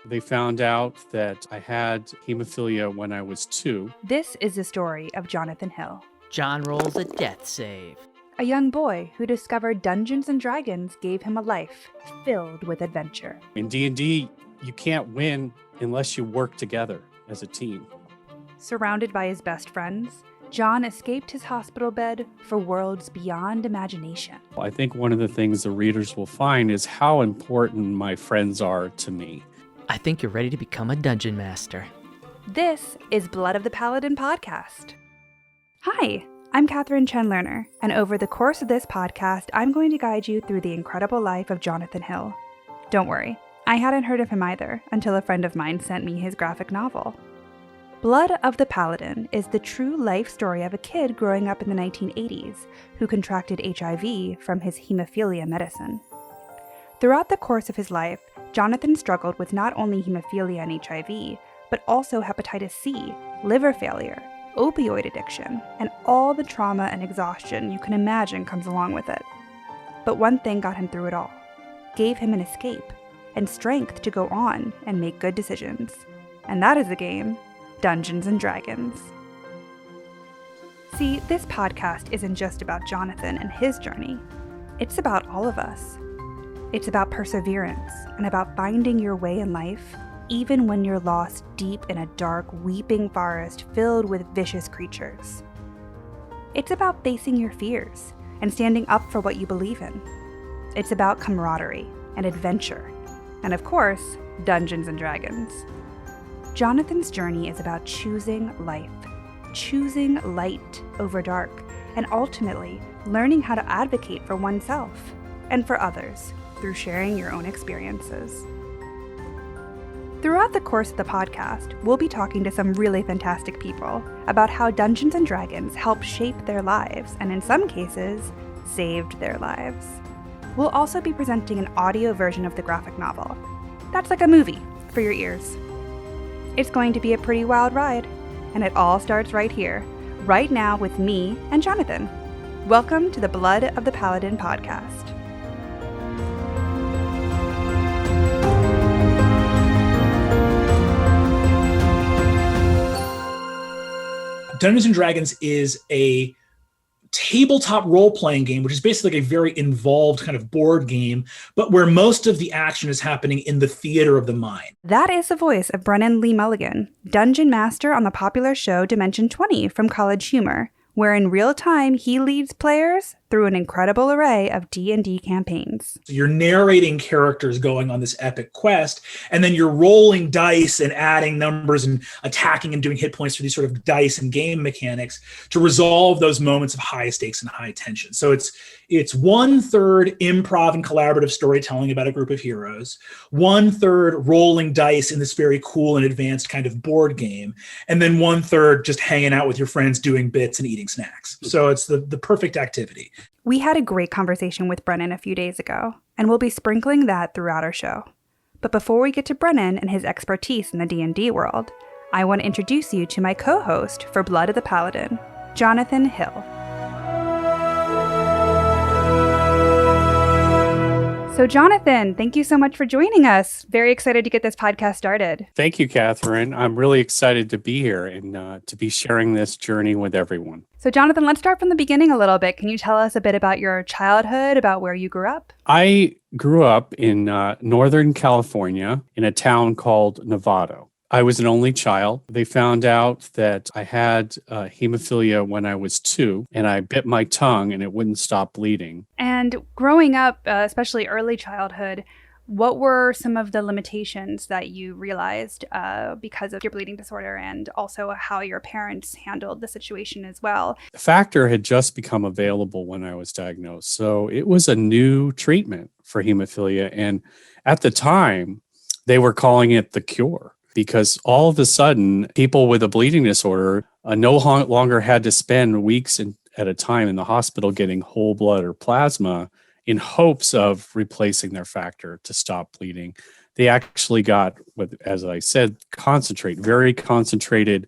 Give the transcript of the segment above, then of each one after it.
They found out that I had hemophilia when I was 2. This is the story of Jonathan Hill, John rolls a death save. a young boy who discovered Dungeons & Dragons gave him a life filled with adventure. In D&D, you can't win unless you work together as a team. Surrounded by his best friends, John escaped his hospital bed for worlds beyond imagination. I think one of the things the readers will find is how important my friends are to me. I think you're ready to become a dungeon master. This is Blood of the Paladin podcast. Hi, I'm Katharine Chen-Lerner, and over the course of this podcast, I'm going to guide you through the incredible life of Jonathan Hill. Don't worry, I hadn't heard of him either until a friend of mine sent me his graphic novel. Blood of the Paladin is the true life story of a kid growing up in the 1980s who contracted HIV from his hemophilia medicine. Throughout the course of his life, Jonathan struggled with not only hemophilia and HIV, but also hepatitis C, liver failure, opioid addiction, and all the trauma and exhaustion you can imagine comes along with it. But one thing got him through it all, gave him an escape, and strength to go on and make good decisions. And that is the game, Dungeons & Dragons. See, this podcast isn't just about Jonathan and his journey. It's about all of us. It's about perseverance and about finding your way in life, even when you're lost deep in a dark, weeping forest filled with vicious creatures. It's about facing your fears and standing up for what you believe in. It's about camaraderie and adventure, and of course, Dungeons & Dragons. Jonathan's journey is about choosing life, choosing light over dark, and ultimately learning how to advocate for oneself and for others through sharing your own experiences. Throughout the course of the podcast, we'll be talking to some really fantastic people about how Dungeons & Dragons helped shape their lives and in some cases, saved their lives. We'll also be presenting an audio version of the graphic novel. That's like a movie for your ears. It's going to be a pretty wild ride, and it all starts right here, right now with me and Jonathan. Welcome to the Blood of the Paladin podcast. Dungeons & Dragons is a tabletop role-playing game, which is basically a very involved kind of board game, but where most of the action is happening in the theater of the mind. That is the voice of Brennan Lee Mulligan, Dungeon Master on the popular show Dimension 20 from College Humor, where in real time he leads players through an incredible array of D&D campaigns. So you're narrating characters going on this epic quest, and then you're rolling dice and adding numbers and attacking and doing hit points for these sort of dice and game mechanics to resolve those moments of high stakes and high tension. So it's 1/3 improv and collaborative storytelling about a group of heroes, 1/3 rolling dice in this very cool and advanced kind of board game, and then 1/3 just hanging out with your friends doing bits and eating snacks. So it's the perfect activity. We had a great conversation with Brennan a few days ago, and we'll be sprinkling that throughout our show. But before we get to Brennan and his expertise in the D&D world, I want to introduce you to my co-host for Blood of the Paladin, Jonathan Hill. So Jonathan, thank you so much for joining us. Very excited to get this podcast started. Thank you, Katharine. I'm really excited to be here and to be sharing this journey with everyone. So Jonathan, let's start from the beginning a little bit. Can you tell us a bit about your childhood, about where you grew up? I grew up in Northern California in a town called Novato. I was an only child. They found out that I had hemophilia when I was 2, and I bit my tongue and it wouldn't stop bleeding. And growing up, especially early childhood, what were some of the limitations that you realized because of your bleeding disorder, and also how your parents handled the situation as well? The factor had just become available when I was diagnosed. So it was a new treatment for hemophilia. And at the time, they were calling it the cure, because all of a sudden, people with a bleeding disorder no longer had to spend weeks at a time in the hospital getting whole blood or plasma in hopes of replacing their factor to stop bleeding. They actually got, as I said, very concentrated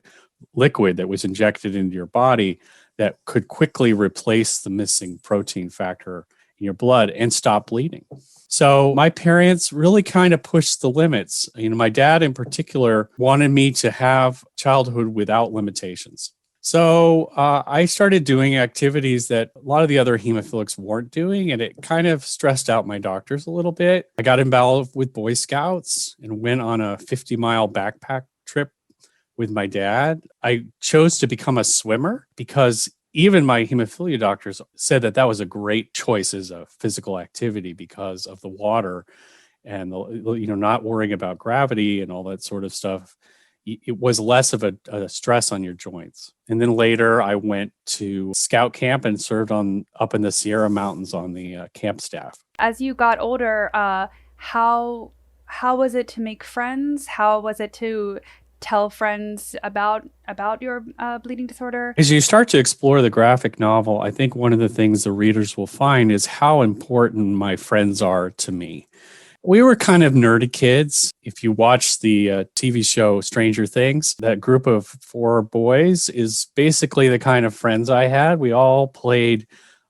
liquid that was injected into your body that could quickly replace the missing protein factor in your blood and stop bleeding. So my parents really kind of pushed the limits. My dad in particular wanted me to have childhood without limitations. So I started doing activities that a lot of the other hemophilics weren't doing, and it kind of stressed out my doctors a little bit. I got involved with Boy Scouts and went on a 50-mile backpack trip with my dad. I chose to become a swimmer because even my hemophilia doctors said that that was a great choice as a physical activity because of the water and not worrying about gravity and all that sort of stuff. It was less of a stress on your joints. And then later I went to scout camp and served up in the Sierra Mountains on the camp staff. As you got older, how was it to make friends? How was it to tell friends about your bleeding disorder? As you start to explore the graphic novel, I think one of the things the readers will find is how important my friends are to me. We were kind of nerdy kids. If you watch the TV show Stranger Things, that group of 4 boys is basically the kind of friends I had. We all played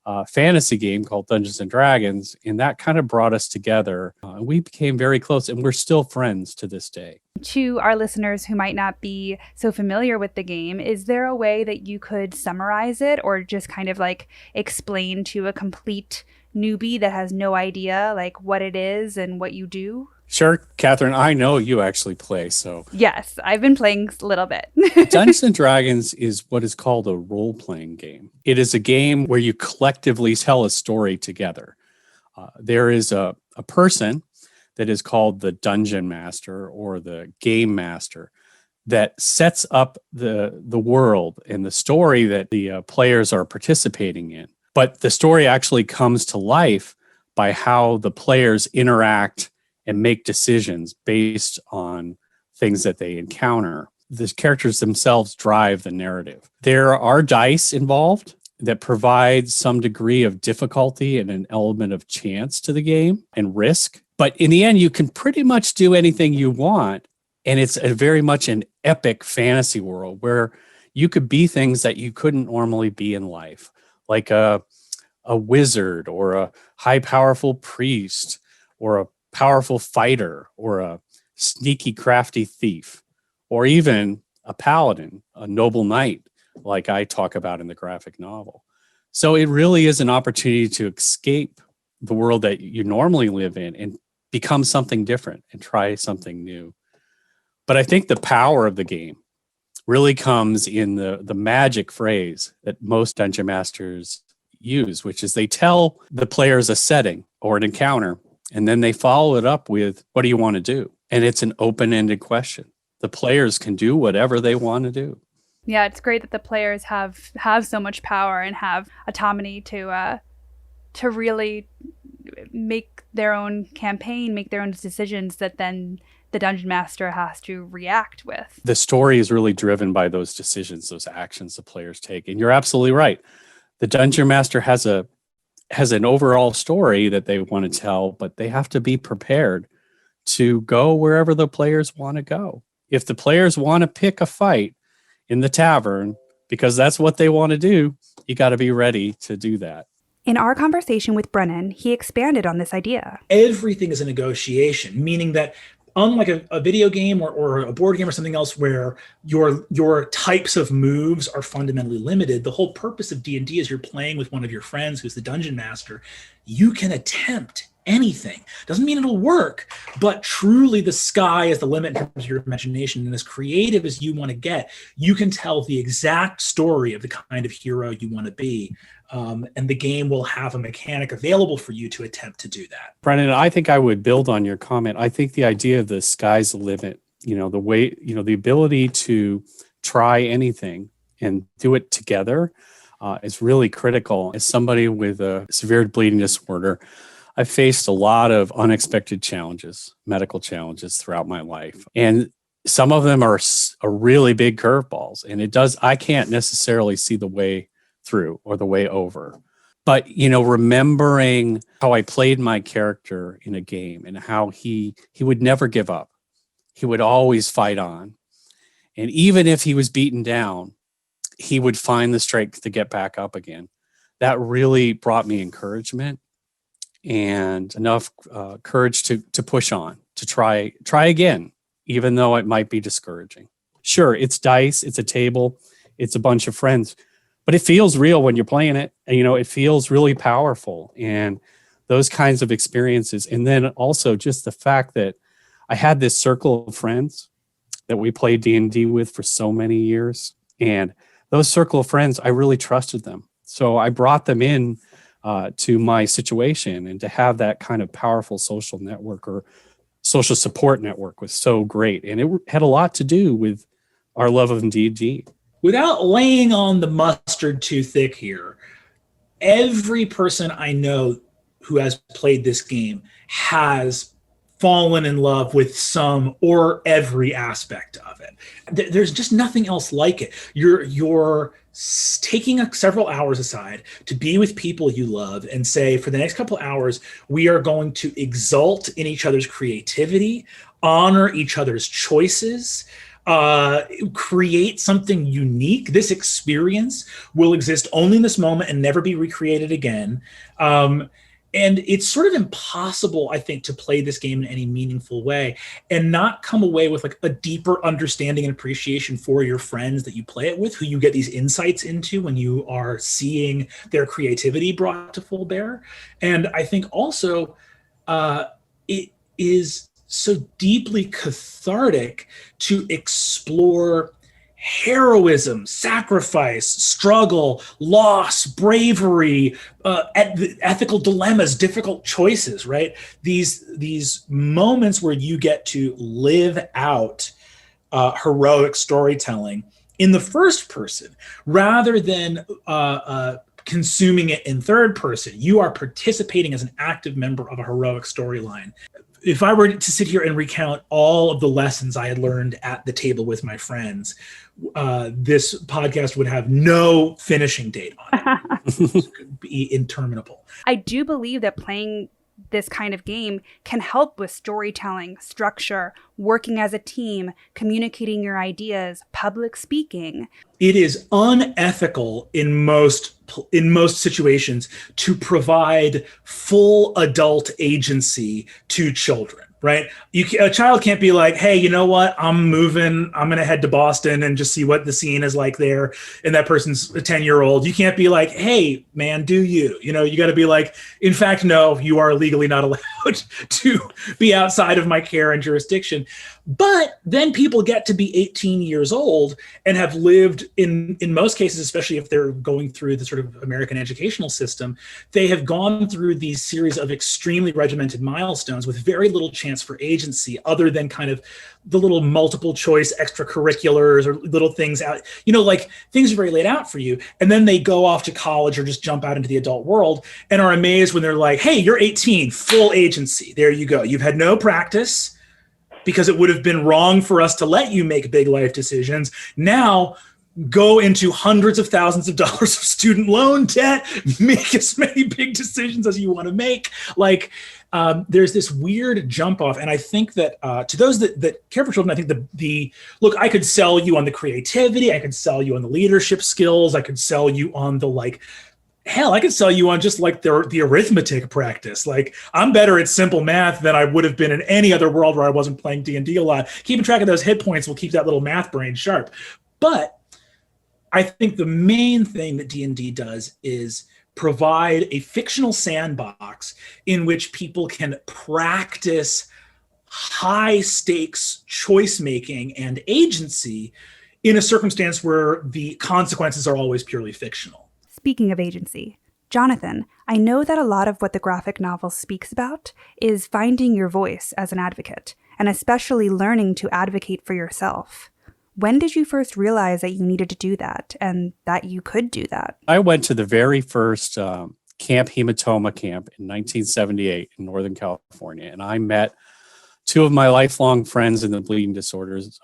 a fantasy game called Dungeons and Dragons, and that kind of brought us together. We became very close, and we're still friends to this day. To our listeners who might not be so familiar with the game, is there a way that you could summarize it or just kind of like explain to a complete newbie that has no idea like what it is and what you do? Sure, Katharine, I know you actually play, so. Yes, I've been playing a little bit. Dungeons and Dragons is what is called a role-playing game. It is a game where you collectively tell a story together. There is a person that is called the Dungeon Master or the Game Master that sets up the world and the story that the players are participating in. But the story actually comes to life by how the players interact and make decisions based on things that they encounter. The characters themselves drive the narrative. There are dice involved that provide some degree of difficulty and an element of chance to the game and risk. But in the end, you can pretty much do anything you want. And it's very much an epic fantasy world where you could be things that you couldn't normally be in life, like a wizard or a high powerful priest or a powerful fighter or a sneaky crafty thief or even a paladin, a noble knight like I talk about in the graphic novel. So it really is an opportunity to escape the world that you normally live in and become something different and try something new. But I think the power of the game really comes in the magic phrase that most dungeon masters use, which is they tell the players a setting or an encounter, and then they follow it up with, what do you want to do? And it's an open-ended question. The players can do whatever they want to do. Yeah, it's great that the players have so much power and have autonomy to really make their own campaign, make their own decisions that then the dungeon master has to react with. The story is really driven by those decisions, those actions the players take. And you're absolutely right. The dungeon master has an overall story that they want to tell, but they have to be prepared to go wherever the players want to go. If the players want to pick a fight in the tavern because that's what they want to do, you got to be ready to do that. In our conversation with Brennan, he expanded on this idea. Everything is a negotiation, meaning that unlike a video game or a board game or something else where your types of moves are fundamentally limited, the whole purpose of D&D is you're playing with one of your friends who's the dungeon master. You can attempt anything. Doesn't mean it'll work, but truly the sky is the limit in terms of your imagination. And as creative as you want to get, you can tell the exact story of the kind of hero you want to be. And the game will have a mechanic available for you to attempt to do that. Brennan, I think I would build on your comment. I think the idea of the sky's the limit, the way, the ability to try anything and do it together is really critical. As somebody with a severe bleeding disorder, I've faced a lot of unexpected challenges, medical challenges throughout my life. And some of them are really big curveballs. And I can't necessarily see the way through or the way over. But, remembering how I played my character in a game and how he would never give up. He would always fight on. And even if he was beaten down, he would find the strength to get back up again. That really brought me encouragement. and enough courage to push on, to try again, even though it might be discouraging. Sure, it's dice, it's a table, it's a bunch of friends, but it feels real when you're playing it. And, it feels really powerful, and those kinds of experiences. And then also just the fact that I had this circle of friends that we played D&D with for so many years. And those circle of friends, I really trusted them. So I brought them in to my situation, and to have that kind of powerful social network or social support network was so great. And it had a lot to do with our love of D&D. Without laying on the mustard too thick here, every person I know who has played this game has fallen in love with some or every aspect of it. There's just nothing else like it. You're taking several hours aside to be with people you love and say, for the next couple hours, we are going to exult in each other's creativity, honor each other's choices, create something unique. This experience will exist only in this moment and never be recreated again. And it's sort of impossible, I think, to play this game in any meaningful way and not come away with like a deeper understanding and appreciation for your friends that you play it with, who you get these insights into when you are seeing their creativity brought to full bear. And I think also it is so deeply cathartic to explore heroism, sacrifice, struggle, loss, bravery, ethical dilemmas, difficult choices, right? These moments where you get to live out heroic storytelling in the first person rather than consuming it in third person. You are participating as an active member of a heroic storyline. If I were to sit here and recount all of the lessons I had learned at the table with my friends, this podcast would have no finishing date on it. It could be interminable. I do believe that playing this kind of game can help with storytelling, structure, working as a team, communicating your ideas, public speaking. It is unethical in most situations to provide full adult agency to children, right? A child can't be like, hey, you know what? I'm moving. I'm going to head to Boston and just see what the scene is like there. And that person's a 10-year-old. You can't be like, hey, man, do you? You got to be like, in fact, no, you are legally not allowed to be outside of my care and jurisdiction. But then people get to be 18 years old and have lived in most cases, especially if they're going through the sort of American educational system, they have gone through these series of extremely regimented milestones with very little chance for agency other than kind of the little multiple choice extracurriculars or little things out, like things are very laid out for you. And then they go off to college or just jump out into the adult world and are amazed when they're like, hey, you're 18, full agency. There you go. You've had no practice, because it would have been wrong for us to let you make big life decisions. Now, go into hundreds of thousands of dollars of student loan debt, make as many big decisions as you want to make. There's this weird jump off. And I think that to those that care for children, I think look, I could sell you on the creativity. I could sell you on the leadership skills. I could sell you on the hell, I could sell you on just the arithmetic practice. I'm better at simple math than I would have been in any other world where I wasn't playing D&D a lot. Keeping track of those hit points will keep that little math brain sharp. But I think the main thing that D&D does is provide a fictional sandbox in which people can practice high stakes choice making and agency in a circumstance where the consequences are always purely fictional. Speaking of agency, Jonathan, I know that a lot of what the graphic novel speaks about is finding your voice as an advocate, and especially learning to advocate for yourself. When did you first realize that you needed to do that and that you could do that? I went to the very first Camp Hematoma camp in 1978 in Northern California, and I met two of my lifelong friends in the bleeding disorders,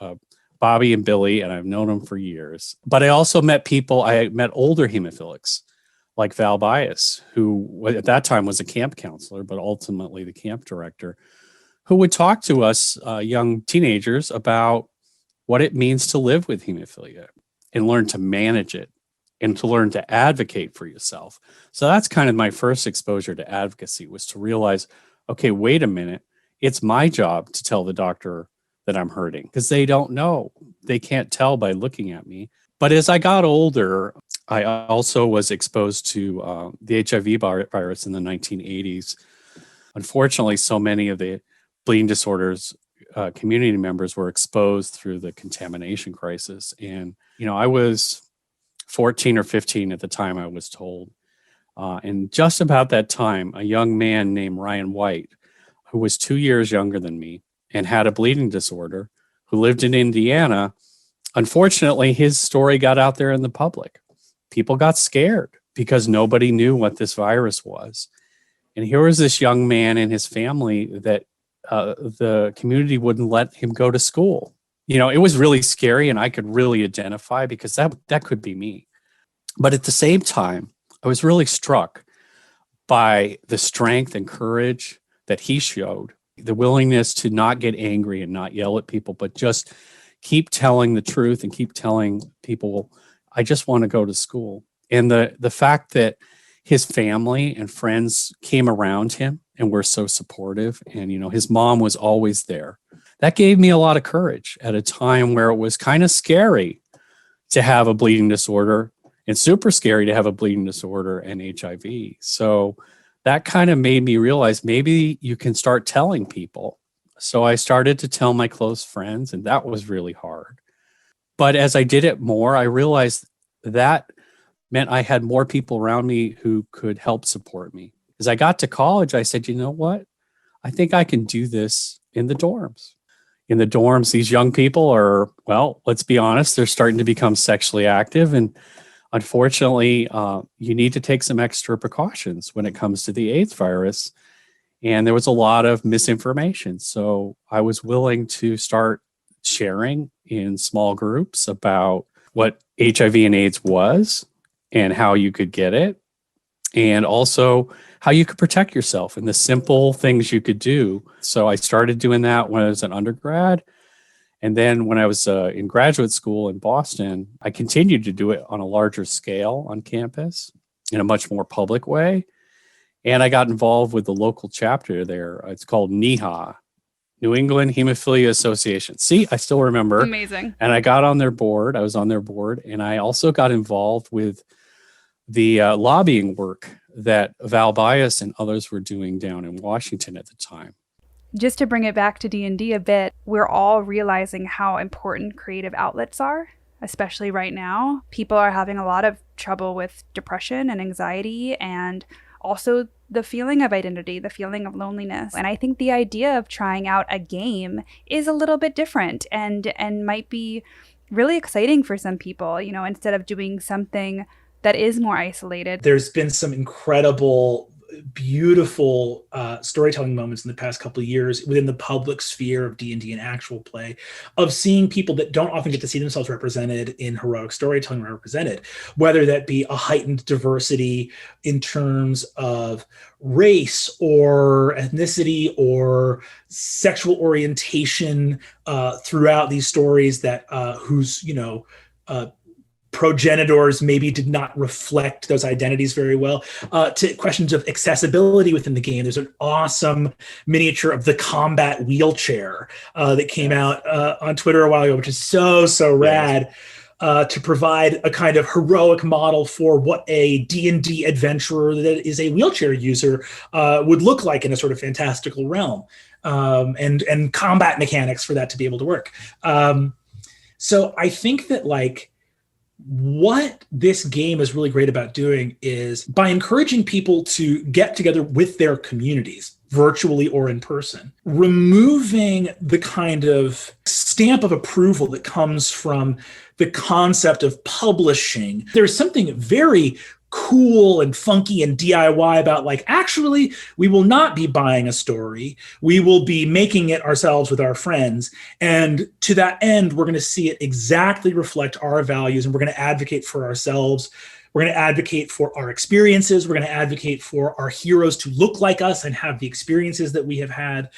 Bobby and Billy, and I've known them for years. But I also I met older hemophilics like Val Bias, who at that time was a camp counselor, but ultimately the camp director, who would talk to us young teenagers about what it means to live with hemophilia and learn to manage it and to learn to advocate for yourself. So that's kind of my first exposure to advocacy, was to realize, okay, wait a minute, it's my job to tell the doctor that I'm hurting, because they don't know. They can't tell by looking at me. But as I got older, I also was exposed to the HIV virus in the 1980s. Unfortunately, so many of the bleeding disorders community members were exposed through the contamination crisis. And, I was 14 or 15 at the time, I was told. And just about that time, a young man named Ryan White, who was 2 years younger than me and had a bleeding disorder, who lived in Indiana, unfortunately, his story got out there in the public. People got scared because nobody knew what this virus was. And here was this young man and his family that the community wouldn't let him go to school. It was really scary, and I could really identify, because that could be me. But at the same time, I was really struck by the strength and courage that he showed, the willingness to not get angry and not yell at people, but just keep telling the truth and keep telling people, I just want to go to school. And the fact that his family and friends came around him and were so supportive, and his mom was always there, that gave me a lot of courage at a time where it was kind of scary to have a bleeding disorder, and super scary to have a bleeding disorder and HIV. So that kind of made me realize maybe you can start telling people. So I started to tell my close friends, and that was really hard. But as I did it more, I realized that meant I had more people around me who could help support me. As I got to college, I said, you know what? I think I can do this in the dorms. In the dorms, these young people are, well, let's be honest, they're starting to become sexually active. And unfortunately, you need to take some extra precautions when it comes to the AIDS virus. And there was a lot of misinformation. So I was willing to start sharing in small groups about what HIV and AIDS was and how you could get it, and also how you could protect yourself and the simple things you could do. So I started doing that when I was an undergrad. And then when I was in graduate school in Boston, I continued to do it on a larger scale on campus in a much more public way. And I got involved with the local chapter there. It's called NEHA, New England Hemophilia Association. See, I still remember. Amazing. And I got on their board. I was on their board. And I also got involved with the lobbying work that Val Bias and others were doing down in Washington at the time. Just to bring it back to D&D a bit, we're all realizing how important creative outlets are, especially right now. People are having a lot of trouble with depression and anxiety, and also the feeling of identity, the feeling of loneliness. And I think the idea of trying out a game is a little bit different and might be really exciting for some people, instead of doing something that is more isolated. There's been some incredible, beautiful storytelling moments in the past couple of years within the public sphere of D&D and actual play, of seeing people that don't often get to see themselves represented in heroic storytelling represented, whether that be a heightened diversity in terms of race or ethnicity or sexual orientation throughout these stories that whose progenitors maybe did not reflect those identities very well, to questions of accessibility within the game. There's an awesome miniature of the combat wheelchair that came out on Twitter a while ago, which is so rad, to provide a kind of heroic model for what a D&D adventurer that is a wheelchair user would look like in a sort of fantastical realm, and combat mechanics for that to be able to work. So I think that what this game is really great about doing is by encouraging people to get together with their communities, virtually or in person, removing the kind of stamp of approval that comes from the concept of publishing. There's something very cool and funky and DIY about actually, we will not be buying a story. We will be making it ourselves with our friends. And to that end, we're going to see it exactly reflect our values, and we're going to advocate for ourselves. We're going to advocate for our experiences. We're going to advocate for our heroes to look like us and have the experiences that we have had.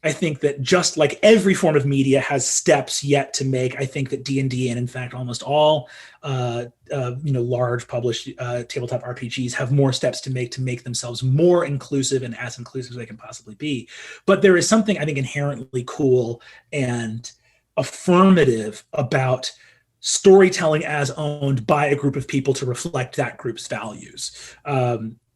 I think that just like every form of media has steps yet to make, I think that D&D and in fact almost all large published tabletop RPGs have more steps to make themselves more inclusive and as inclusive as they can possibly be. But there is something I think inherently cool and affirmative about storytelling as owned by a group of people to reflect that group's values.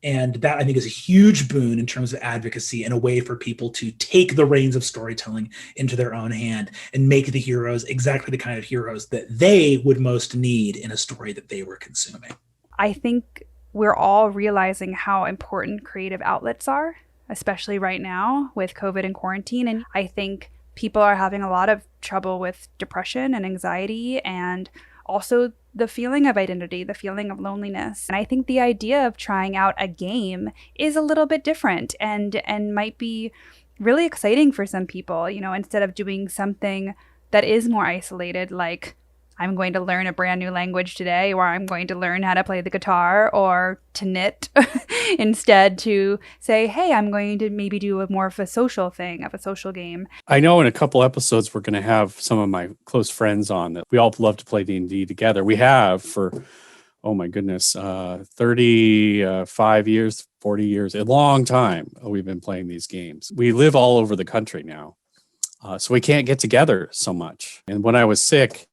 And that I think is a huge boon in terms of advocacy and a way for people to take the reins of storytelling into their own hand and make the heroes exactly the kind of heroes that they would most need in a story that they were consuming. I think we're all realizing how important creative outlets are, especially right now with COVID and quarantine. And I think people are having a lot of trouble with depression and anxiety and also the feeling of identity, the feeling of loneliness. And I think the idea of trying out a game is a little bit different and might be really exciting for some people, instead of doing something that is more isolated, like I'm going to learn a brand new language today, or I'm going to learn how to play the guitar or to knit, instead to say, hey, I'm going to maybe do more of a social thing, of a social game. I know in a couple episodes, we're going to have some of my close friends on that we all love to play D&D together. We have for, 35 years, 40 years, a long time we've been playing these games. We live all over the country now, so we can't get together so much. And when I was sick,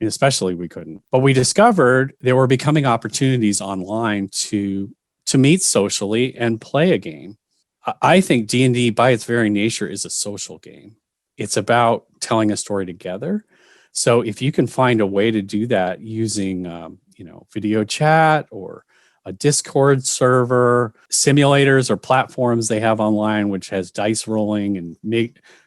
especially we couldn't. But we discovered there were becoming opportunities online to meet socially and play a game. I think D&D by its very nature is a social game. It's about telling a story together. So if you can find a way to do that using video chat or a Discord server, simulators or platforms they have online, which has dice rolling and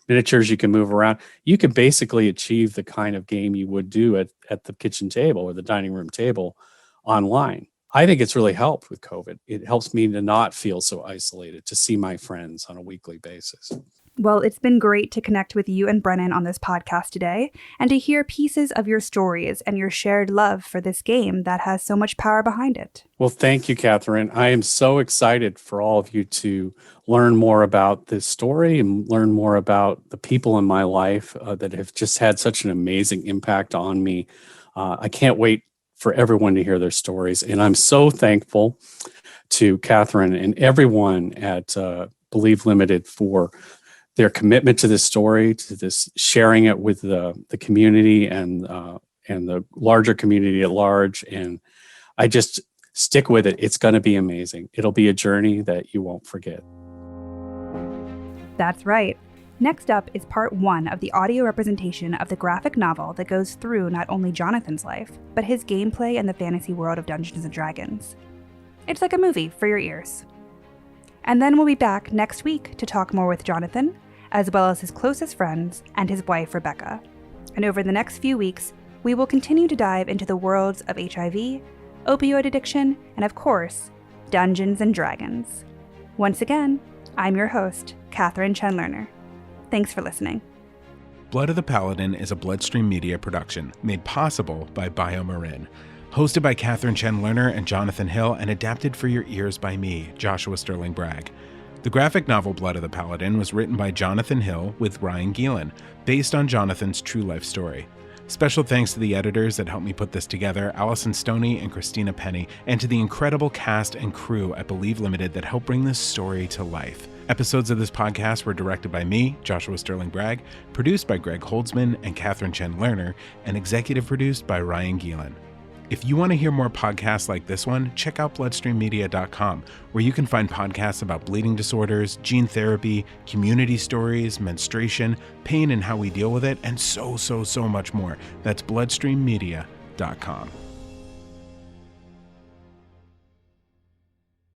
miniatures you can move around, you can basically achieve the kind of game you would do at the kitchen table or the dining room table online. I think it's really helped with COVID. It helps me to not feel so isolated, to see my friends on a weekly basis. Well, it's been great to connect with you and Brennan on this podcast today and to hear pieces of your stories and your shared love for this game that has so much power behind it. Well, thank you, Katharine. I am so excited for all of you to learn more about this story and learn more about the people in my life that have just had such an amazing impact on me. I can't wait for everyone to hear their stories. And I'm so thankful to Katharine and everyone at Believe Limited for their commitment to this story, to this sharing it with the community and the larger community at large. And I just stick with it. It's going to be amazing. It'll be a journey that you won't forget. That's right. Next up is part 1 of the audio representation of the graphic novel that goes through not only Jonathan's life, but his gameplay in the fantasy world of Dungeons & Dragons. It's like a movie for your ears. And then we'll be back next week to talk more with Jonathan, as well as his closest friends and his wife, Rebecca. And over the next few weeks, we will continue to dive into the worlds of HIV, opioid addiction, and of course, Dungeons & Dragons. Once again, I'm your host, Katharine Chen-Lerner. Thanks for listening. Blood of the Paladin is a Bloodstream Media production made possible by BioMarin. Hosted by Katharine Chen-Lerner and Jonathan Hill and adapted for your ears by me, Joshua Sterling Bragg. The graphic novel Blood of the Paladin was written by Jonathan Hill with Ryan Gielen, based on Jonathan's true life story. Special thanks to the editors that helped me put this together, Allison Stoney and Christina Penny, and to the incredible cast and crew at Believe Limited that helped bring this story to life. Episodes of this podcast were directed by me, Joshua Sterling Bragg, produced by Greg Holdsman and Katharine Chen-Lerner, and executive produced by Ryan Gielen. If you want to hear more podcasts like this one, check out bloodstreammedia.com, where you can find podcasts about bleeding disorders, gene therapy, community stories, menstruation, pain and how we deal with it, and so much more. That's bloodstreammedia.com.